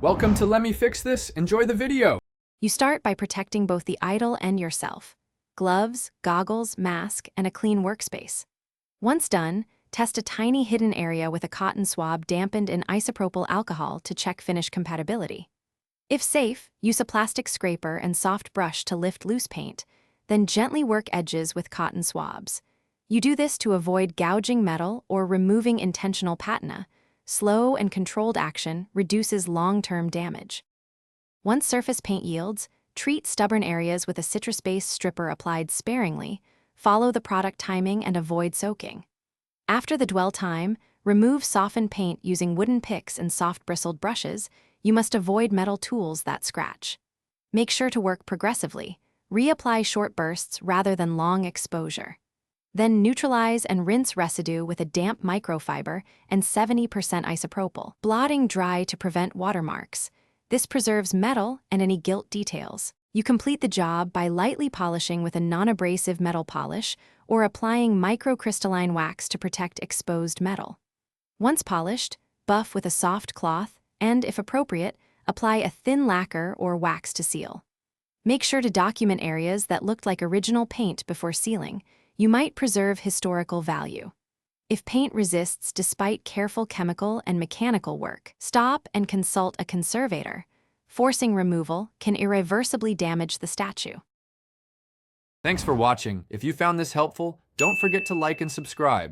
Welcome to Let Me Fix This. Enjoy the video. You start by protecting both the idol and yourself. Gloves, goggles, mask, and a clean workspace. Once done, test a tiny hidden area with a cotton swab dampened in isopropyl alcohol to check finish compatibility. If safe, use a plastic scraper and soft brush to lift loose paint, then gently work edges with cotton swabs. You do this to avoid gouging metal or removing intentional patina. Slow and controlled action reduces long-term damage. Once surface paint yields, treat stubborn areas with a citrus-based stripper applied sparingly, follow the product timing and avoid soaking. After the dwell time, remove softened paint using wooden picks and soft bristled brushes. You must avoid metal tools that scratch. Make sure to work progressively. Reapply short bursts rather than long exposure. Then neutralize and rinse residue with a damp microfiber and 70% isopropyl. Blotting dry to prevent watermarks. This preserves metal and any gilt details. You complete the job by lightly polishing with a non-abrasive metal polish or applying microcrystalline wax to protect exposed metal. Once polished, buff with a soft cloth and, if appropriate, apply a thin lacquer or wax to seal. Make sure to document areas that looked like original paint before sealing. You might preserve historical value. If paint resists despite careful chemical and mechanical work, stop and consult a conservator. Forcing removal can irreversibly damage the statue. Thanks for watching. If you found this helpful, don't forget to like and subscribe.